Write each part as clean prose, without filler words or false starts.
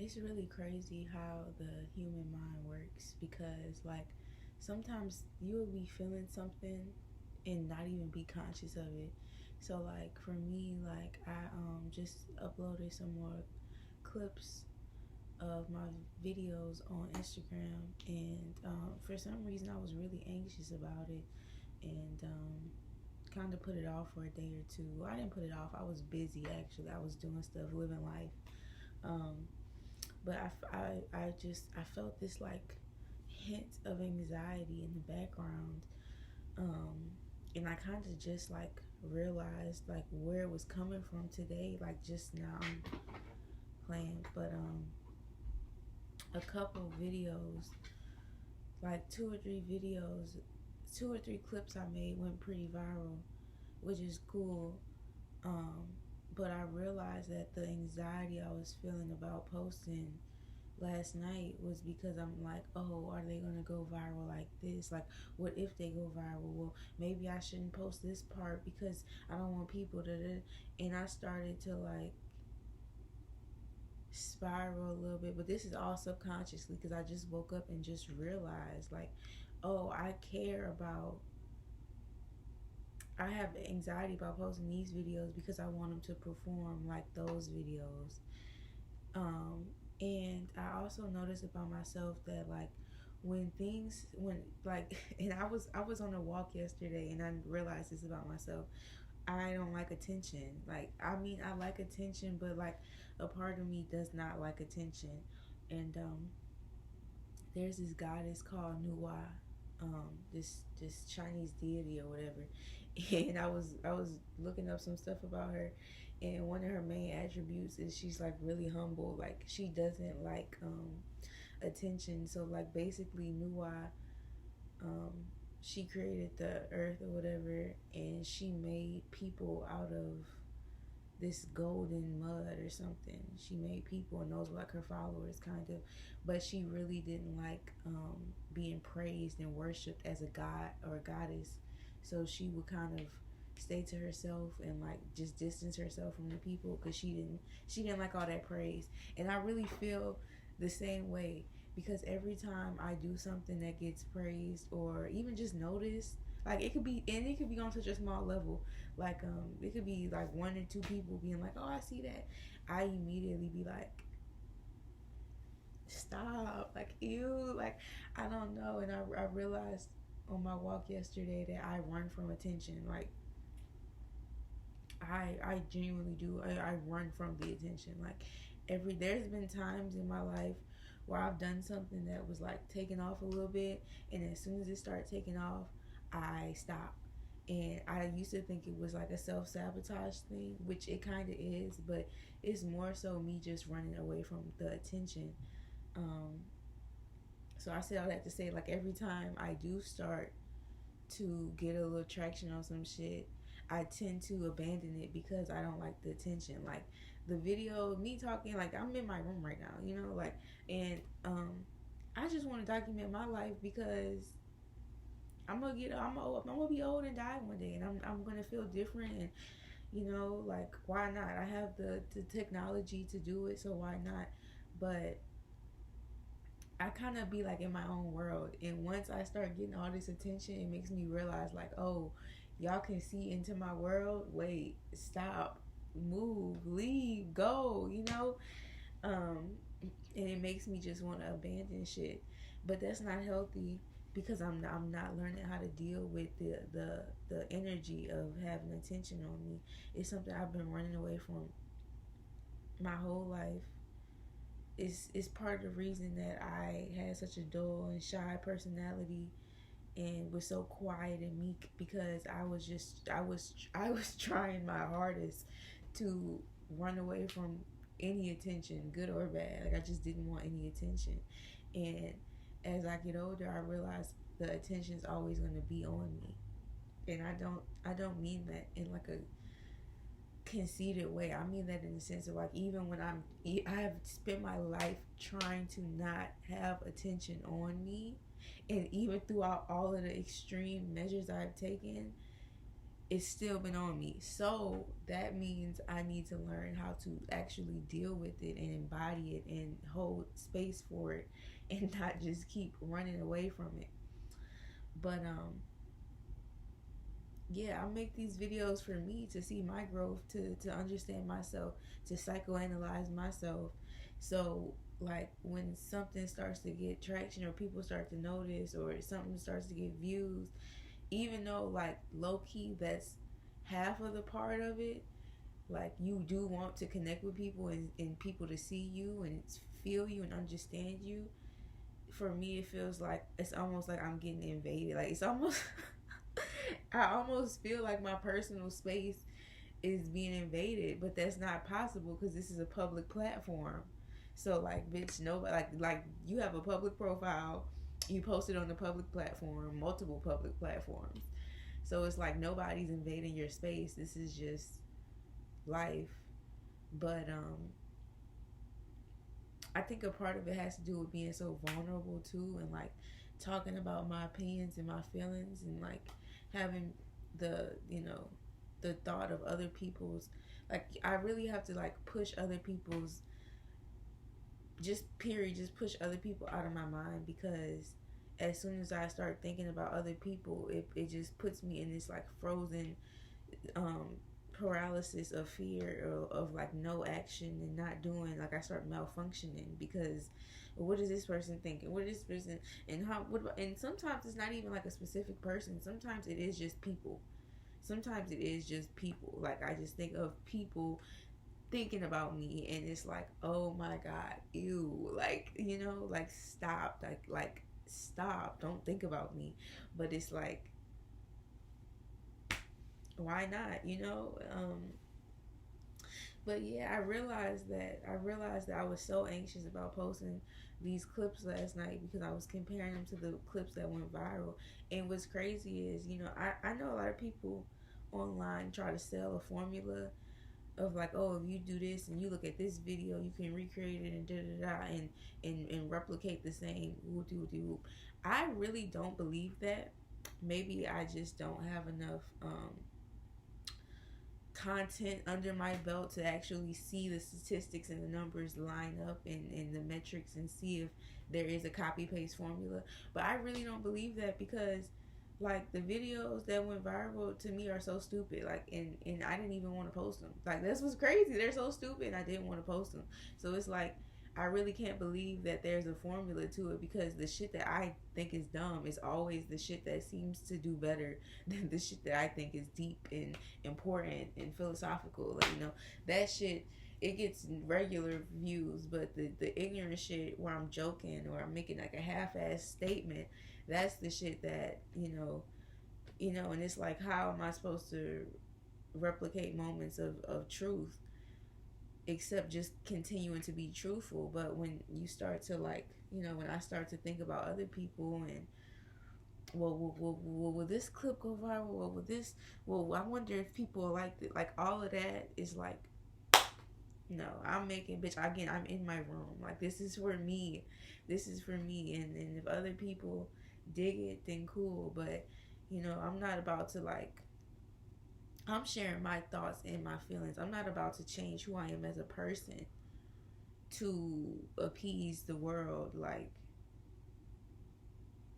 It's really crazy how the human mind works because, like, sometimes you will be feeling something and not even be conscious of it. So, like, for me, like, I just uploaded some more clips of my videos on Instagram, and for some reason, I was really anxious about it, and kind of put it off for a day or two. Well, I didn't put it off. I was busy actually. I was doing stuff, living life. Um, but I felt this like hint of anxiety in the background, um, and I kind of just like realized like where it was coming from today. Like just now, I'm playing, but a couple videos, like two or three clips I made went pretty viral, which is cool. Um, but I realized that the anxiety I was feeling about posting last night was because I'm like, oh, are they gonna go viral like this? Like, what if they go viral? Well, maybe I shouldn't post this part because I don't want people to. And I started to like spiral a little bit, but this is all subconsciously because I just woke up and just realized, like, oh, I care about. I have anxiety about posting these videos because I want them to perform like those videos. Um, and I also noticed about myself that like when like and I was on a walk yesterday and I realized this about myself. I don't like attention. Like I mean I like attention, but like a part of me does not like attention. And there's this goddess called Nuwa, this Chinese deity or whatever. And I was looking up some stuff about her, and one of her main attributes is she's like really humble. Like she doesn't like attention. So like basically Nuwa, um, she created the earth or whatever, and she made people out of this golden mud or something. She made people, and those were like her followers, kind of. But she really didn't like being praised and worshipped as a god or a goddess. So she would kind of stay to herself and like just distance herself from the people because she didn't like all that praise. And I really feel the same way because every time I do something that gets praised or even just noticed, like it could be on such a small level, like it could be like one or two people being like, oh, I see that, I immediately be like, stop, like ew, like I don't know. And I realized on my walk yesterday that I run from attention. Like I genuinely do. I run from the attention. Like there's been times in my life where I've done something that was like taking off a little bit, and as soon as it started taking off, I stop. And I used to think it was like a self sabotage thing, which it kind of is, but it's more so me just running away from the attention. Um, so I said all that to say, like every time I do start to get a little traction on some shit, I tend to abandon it because I don't like the attention. Like the video, me talking, like I'm in my room right now, like, and I just want to document my life because I'm gonna be old and die one day, and I'm gonna feel different, and like why not? I have the technology to do it, so why not? But I kind of be like in my own world, and once I start getting all this attention, it makes me realize like, oh, y'all can see into my world. Wait, stop, move, leave, go. Um, and it makes me just want to abandon shit, but that's not healthy because I'm not learning how to deal with the energy of having attention on me. It's something I've been running away from my whole life. It's part of the reason that I had such a dull and shy personality and was so quiet and meek because I was trying my hardest to run away from any attention, good or bad. Like I just didn't want any attention. And as I get older, I realize the attention is always going to be on me. And I don't mean that in like a conceited way. I mean that in the sense of like even when I have spent my life trying to not have attention on me, and even throughout all of the extreme measures I've taken, it's still been on me. So that means I need to learn how to actually deal with it and embody it and hold space for it and not just keep running away from it. But yeah, I make these videos for me to see my growth, to understand myself, to psychoanalyze myself. So like when something starts to get traction or people start to notice or something starts to get views, even though like low key that's half of the part of it, like you do want to connect with people and people to see you and feel you and understand you. For me it feels like it's almost like I'm getting invaded. Like it's almost I almost feel like my personal space is being invaded, but that's not possible because this is a public platform. So like, bitch, nobody like you have a public profile, you post it on the public platform, multiple public platforms. So it's like nobody's invading your space. This is just life. But I think a part of it has to do with being so vulnerable too, and like talking about my opinions and my feelings, and like having the the thought of other people's, like I really have to like push other people's, just push other people out of my mind, because as soon as I start thinking about other people, it just puts me in this like frozen um paralysis of fear, of like no action and not doing, like I start malfunctioning because what is this person thinking, what is this person, and how what about, and sometimes it's not even like a specific person, sometimes it is just people, sometimes it is just people, like I just think of people thinking about me and it's like, oh my god, ew, like like stop, like stop, don't think about me. But it's like, why not, but yeah, I realized that I was so anxious about posting these clips last night because I was comparing them to the clips that went viral. And what's crazy is, I know a lot of people online try to sell a formula of like, oh, if you do this and you look at this video, you can recreate it and da da da and replicate the same whoop de whoop de whoop. I really don't believe that. Maybe I just don't have enough content under my belt to actually see the statistics and the numbers line up, and the metrics, and see if there is a copy paste formula. But I really don't believe that, because like the videos that went viral to me are so stupid, like, and I didn't even want to post them. Like that's what's crazy, they're so stupid and I didn't want to post them. So it's like I really can't believe that there's a formula to it, because the shit that I think is dumb is always the shit that seems to do better than the shit that I think is deep and important and philosophical. Like, that shit, it gets regular views, but the ignorant shit where I'm joking or I'm making like a half-ass statement, that's the shit that, and it's like, how am I supposed to replicate moments of truth except just continuing to be truthful? But when you start to like, when I start to think about other people and, well, will this clip go viral? I wonder if people like it. Like all of that is like, no, I'm making, bitch, again, I'm in my room. Like this is for me. This is for me. And if other people dig it, then cool. But, I'm not about to like, I'm sharing my thoughts and my feelings. I'm not about to change who I am as a person to appease the world. Like,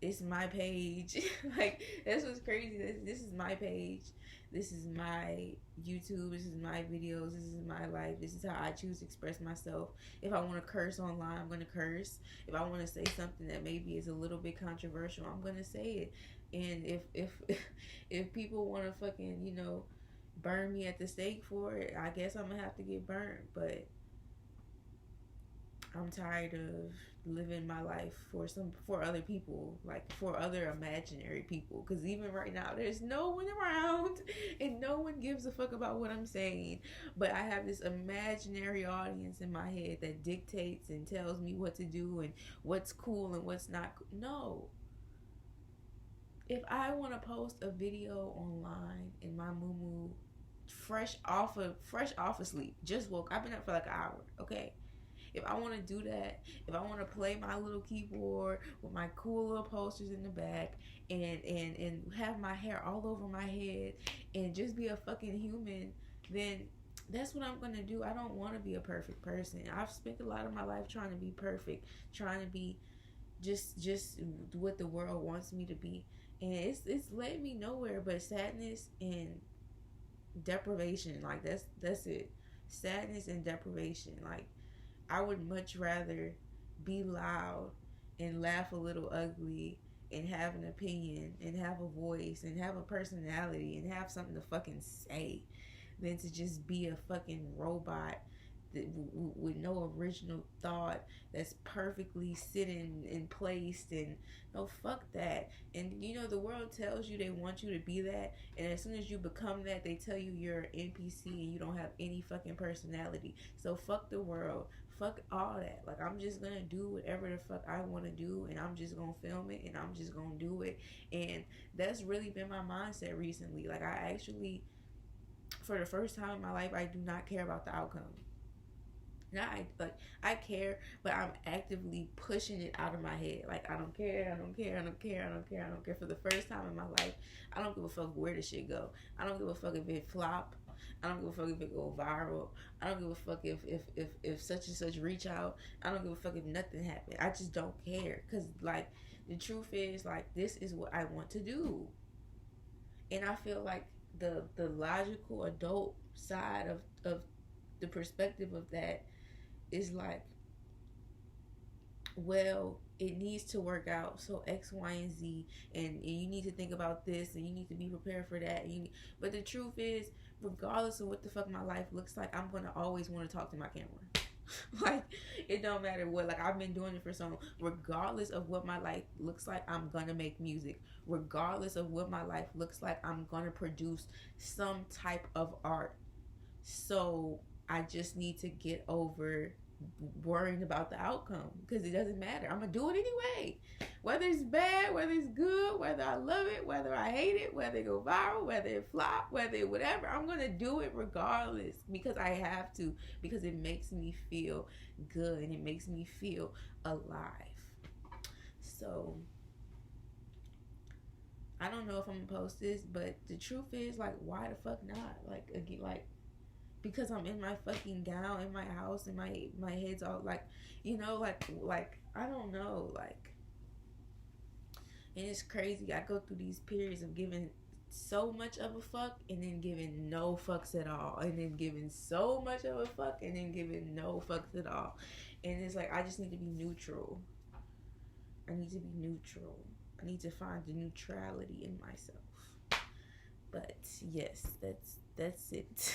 it's my page. Like, that's what's crazy. This is my page. This is my YouTube. This is my videos. This is my life. This is how I choose to express myself. If I want to curse online, I'm going to curse. If I want to say something that maybe is a little bit controversial, I'm going to say it. And if people want to fucking, burn me at the stake for it, I guess I'm going to have to get burned. But I'm tired of living my life for other people, like for other imaginary people. Because even right now, there's no one around, and no one gives a fuck about what I'm saying. But I have this imaginary audience in my head that dictates and tells me what to do and what's cool and what's not. No. If I want to post a video online in my moo fresh off of sleep, just woke, I've been up for like an hour, okay? if I want to do that, if I want to play my little keyboard with my cool little posters in the back and have my hair all over my head and just be a fucking human, then that's what I'm gonna do. I don't want to be a perfect person. I've spent a lot of my life trying to be perfect, trying to be just what the world wants me to be, and it's led me nowhere but sadness and deprivation. Like that's it. Sadness and deprivation. Like I would much rather be loud and laugh a little ugly and have an opinion and have a voice and have a personality and have something to fucking say than to just be a fucking robot that, with no original thought, that's perfectly sitting and placed. And no, fuck that. And you know, the world tells you they want you to be that, and as soon as you become that, they tell you you're an NPC and you don't have any fucking personality. So fuck the world, fuck all that. Like, I'm just gonna do whatever the fuck I want to do, and I'm just gonna film it, and I'm just gonna do it. And that's really been my mindset recently. Like, I actually, for the first time in my life, I do not care about the outcome. Now I care, but I'm actively pushing it out of my head. Like, I don't care, I don't care, I don't care, I don't care, I don't care. For the first time in my life, I don't give a fuck where the shit go. I don't give a fuck if it flop. I don't give a fuck if it go viral. I don't give a fuck if such and such reach out. I don't give a fuck if nothing happened. I just don't care. Cause like, the truth is, like, this is what I want to do. And I feel like the logical adult side of the perspective of that is like, well, it needs to work out, so X, Y, and Z, and you need to think about this, and you need to be prepared for that. But the truth is, regardless of what the fuck my life looks like, I'm gonna always want to talk to my camera. Like, it don't matter what. Like, I've been doing it for so long. Regardless of what my life looks like, I'm gonna make music. Regardless of what my life looks like, I'm gonna produce some type of art. So I just need to get over worrying about the outcome, because it doesn't matter. I'm gonna do it anyway, whether it's bad, whether it's good, whether I love it, whether I hate it, whether it go viral, whether it flop, whether it whatever. I'm gonna do it regardless, because I have to, because it makes me feel good and it makes me feel alive. So I don't know if I'm gonna post this, but the truth is, like, why the fuck not? Like, again, like, because I'm in my fucking gown in my house and my head's all like, you know, like I don't know, like, and it's crazy. I go through these periods of giving so much of a fuck and then giving no fucks at all, and then giving so much of a fuck and then giving no fucks at all. And it's like, I just need to be neutral. I need to be neutral. I need to find the neutrality in myself. But yes, that's it.